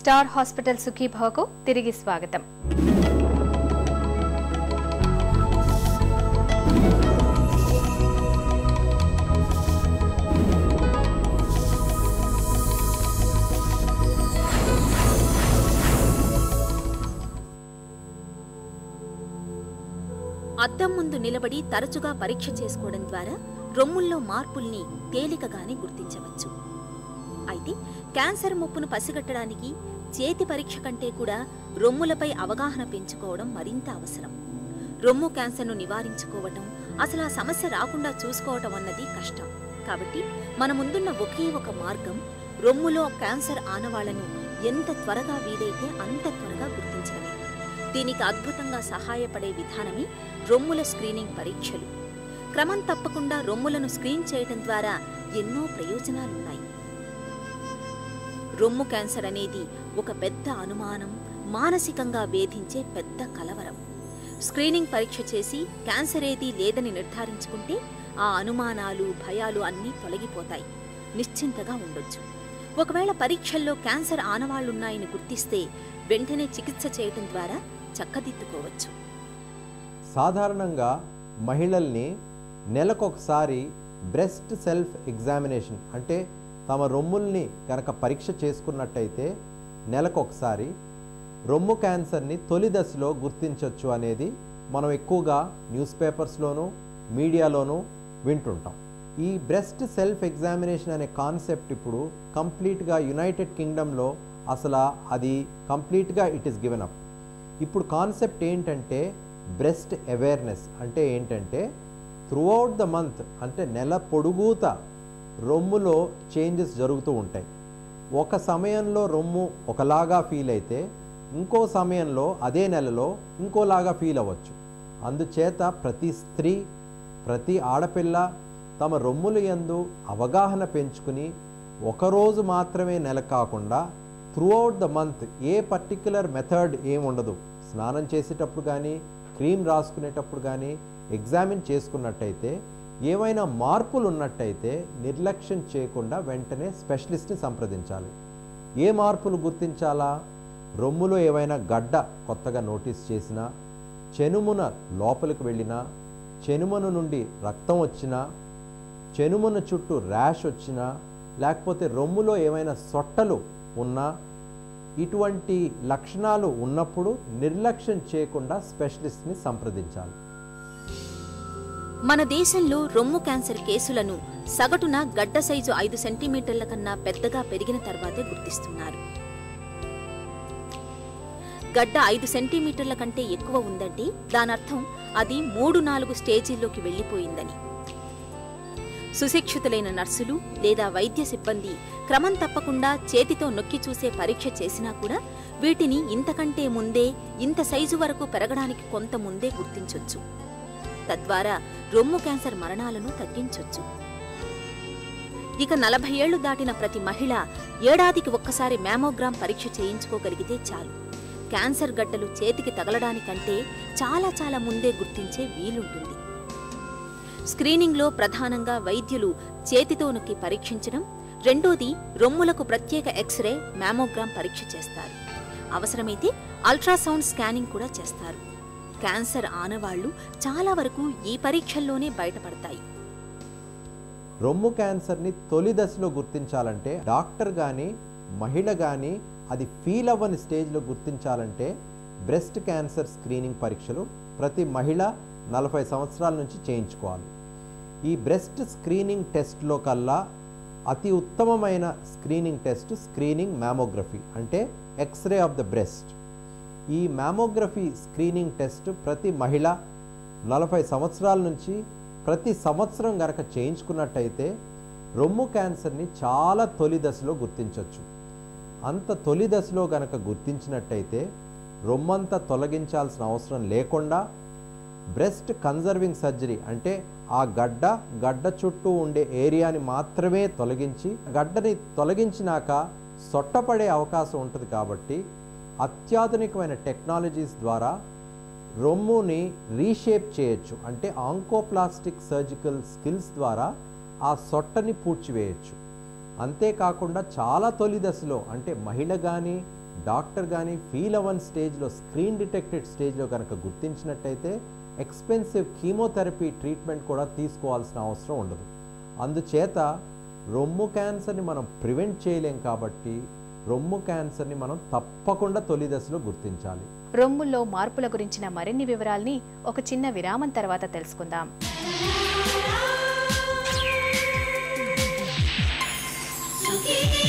Star hospital సుఖీభవకు తిరిగి స్వాగతం. అద్దం ముందు నిలబడి తరచుగా పరీక్ష చేసుకోవడం ద్వారా రొమ్ముల్లో మార్పుల్ని తేలికగానే గుర్తించవచ్చు. అయితే క్యాన్సర్ ముప్పును పసిగట్టడానికి చేతి పరీక్ష కంటే కూడా రొమ్ములపై అవగాహన పెంచుకోవడం మరింత అవసరం. రొమ్ము క్యాన్సర్ను నివారించుకోవటం, అసలు ఆ సమస్య రాకుండా చూసుకోవటం అన్నది కష్టం. కాబట్టి మన ముందున్న ఒకే ఒక మార్గం రొమ్ములో క్యాన్సర్ ఆనవాళ్లను ఎంత త్వరగా వీలైతే అంత త్వరగా గుర్తించడమే. దీనికి అద్భుతంగా సహాయపడే విధానమే రొమ్ముల స్క్రీనింగ్ పరీక్షలు. క్రమం తప్పకుండా రొమ్ములను స్క్రీన్ చేయటం ద్వారా ఎన్నో ప్రయోజనాలున్నాయి. రొమ్ము క్యాన్సర్ అనేది ఒక పెద్ద అనుమానం, మానసికంగా వేధించే పెద్ద కలవరం. స్క్రీనింగ్ పరీక్ష చేసి క్యాన్సర్ ఏదీ లేదని నిర్ధారించుకుంటే ఆ అనుమానాలు, భయాలు అన్నీ తొలగిపోతాయి. నిశ్చింతగా ఉండొచ్చు. ఒకవేళ పరీక్షల్లో క్యాన్సర్ ఆనవాళ్లున్నాయని గుర్తిస్తే వెంటనే చికిత్స చేయటం ద్వారా చక్కదిద్దుకోవచ్చు. సాధారణంగా మహిళల్ని నెలకొకసారి బ్రెస్ట్ సెల్ఫ్ ఎగ్జామినేషన్ అంటే తమ రొమ్ముల్ని కనుక పరీక్ష చేసుకున్నట్టయితే నెలకొకసారి రొమ్ము క్యాన్సర్ని తొలి దశలో గుర్తించవచ్చు అనేది మనం ఎక్కువగా న్యూస్ పేపర్స్లోనూ మీడియాలోనూ వింటుంటాం. ఈ బ్రెస్ట్ సెల్ఫ్ ఎగ్జామినేషన్ అనే కాన్సెప్ట్ ఇప్పుడు కంప్లీట్గా యునైటెడ్ కింగ్డమ్లో అసలు అది కంప్లీట్గా ఇట్ ఈస్ గివెన్ అప్. ఇప్పుడు కాన్సెప్ట్ ఏంటంటే బ్రెస్ట్ అవేర్నెస్ అంటే ఏంటంటే త్రూఅవుట్ ద మంత్ అంటే నెల పొడుగుత రొమ్ములో చేంజెస్ జరుగుతూ ఉంటాయి. ఒక సమయంలో రొమ్ము ఒకలాగా ఫీల్ అయితే ఇంకో సమయంలో అదే నెలలో ఇంకోలాగా ఫీల్ అవ్వచ్చు. అందుచేత ప్రతి స్త్రీ, ప్రతి ఆడపిల్ల తమ రొమ్ముల యందు అవగాహన పెంచుకుని ఒకరోజు మాత్రమే నెల కాకుండా throughout the month A particular method ఏముండదు, స్నానం చేసేటప్పుడు కానీ క్రీమ్ రాసుకునేటప్పుడు కానీ ఎగ్జామిన్ చేసుకున్నట్టయితే ఏవైనా మార్పులు ఉన్నట్టయితే నిర్లక్ష్యం చేయకుండా వెంటనే స్పెషలిస్ట్ని సంప్రదించాలి. ఏ మార్పులు గుర్తించాలా? రొమ్ములో ఏవైనా గడ్డ కొత్తగా నోటీస్ చేసినా, చెనుమున లోపలికి వెళ్ళినా, చెనుమను నుండి రక్తం వచ్చినా, చెనుమున చుట్టూ ర్యాష్ వచ్చినా, లేకపోతే రొమ్ములో ఏమైనా సొట్టలు ఉన్నా, ఇటువంటి లక్షణాలు ఉన్నప్పుడు నిర్లక్ష్యం చేయకుండా స్పెషలిస్ట్ని సంప్రదించాలి. మన దేశంలో రొమ్ము క్యాన్సర్ కేసులను సగటున గడ్డ సైజు 5 సెంటీమీటర్ల కన్నా పెద్దగా పెరిగిన తర్వాతే గుర్తిస్తున్నారు. గడ్డ 5 సెంటీమీటర్ల కంటే ఎక్కువ ఉందంటే దానర్థం అది 3-4 స్టేజీల్లోకి వెళ్లిపోయిందని. సుశిక్షితులైన నర్సులు లేదా వైద్య సిబ్బంది క్రమం తప్పకుండా చేతితో నొక్కి చూసే పరీక్ష చేసినా కూడా వీటిని ఇంతకంటే ముందే, ఇంత సైజు వరకు పెరగడానికి కొంత ముందే గుర్తించొచ్చు. తద్వారా రొమ్ము క్యాన్సర్ మరణాలను తగ్గించొచ్చు. ఇక 40 ఏళ్లు దాటిన ప్రతి మహిళ ఏడాదికి ఒక్కసారి మ్యామోగ్రామ్ పరీక్ష చేయించుకోగలిగితే చాలు. క్యాన్సర్ గడ్డలు చేతికి తగలడానికంటే చాలా చాలా ముందే గుర్తించే వీలుంటుంది. స్క్రీనింగ్లో ప్రధానంగా వైద్యులు చేతితో నొక్కి పరీక్షించడం, రెండోది రొమ్ములకు ప్రత్యేక ఎక్స్రే, మ్యామోగ్రామ్ పరీక్ష చేస్తారు. అవసరమైతే అల్ట్రాసౌండ్ స్కానింగ్ కూడా చేస్తారు. క్యాన్సర్ ఆనవాళ్లు చాలా వరకు ఈ పరీక్షల్లోనే బయటపడతాయి. రొమ్ము క్యాన్సర్ని తొలి దశలో గుర్తించాలంటే డాక్టర్ కానీ మహిళ కానీ అది ఫీల్ అవ్వని స్టేజ్లో గుర్తించాలంటే బ్రెస్ట్ క్యాన్సర్ స్క్రీనింగ్ పరీక్షలు ప్రతి మహిళ 40 సంవత్సరాల నుంచి చేయించుకోవాలి. ఈ బ్రెస్ట్ స్క్రీనింగ్ టెస్ట్లో కల్లా అతి ఉత్తమమైన స్క్రీనింగ్ టెస్ట్ స్క్రీనింగ్ మ్యామోగ్రఫీ అంటే ఎక్స్రే ఆఫ్ ద బ్రెస్ట్. ఈ మ్యామోగ్రఫీ స్క్రీనింగ్ టెస్ట్ ప్రతి మహిళ 40 సంవత్సరాల నుంచి ప్రతి సంవత్సరం గనక చేయించుకున్నట్టయితే రొమ్ము క్యాన్సర్ని చాలా తొలి దశలో గుర్తించవచ్చు. అంత తొలి దశలో గనక గుర్తించినట్టయితే రొమ్మంతా తొలగించాల్సిన అవసరం లేకుండా బ్రెస్ట్ కన్జర్వింగ్ సర్జరీ అంటే ఆ గడ్డ చుట్టూ ఉండే ఏరియాని మాత్రమే తొలగించి, గడ్డని తొలగించినాక సొట్టపడే అవకాశం ఉంటుంది. కాబట్టి అత్యాధునికమైన టెక్నాలజీస్ ద్వారా రొమ్ముని రీషేప్ చేయొచ్చు. అంటే ఆంకోప్లాస్టిక్ సర్జికల్ స్కిల్స్ ద్వారా ఆ సొట్టని పూడ్చివేయచ్చు. అంతేకాకుండా చాలా తొలి దశలో అంటే మహిళ కానీ డాక్టర్ కానీ ఫీల్ అవ్వని స్టేజ్లో, స్క్రీన్ డిటెక్టెడ్ స్టేజ్లో కనుక గుర్తించినట్టయితే ఎక్స్పెన్సివ్ కీమోథెరపీ ట్రీట్మెంట్ కూడా తీసుకోవాల్సిన అవసరం ఉండదు. అందుచేత రొమ్ము క్యాన్సర్ని మనం ప్రివెంట్ చేయలేం కాబట్టి రొమ్ము క్యాన్సర్ని మనం తప్పకుండా తొలి దశలో గుర్తించాలి. రొమ్ముల్లో మార్పుల గురించిన మరిన్ని వివరాల్ని ఒక చిన్న విరామం తర్వాత తెలుసుకుందాం. సుఖీ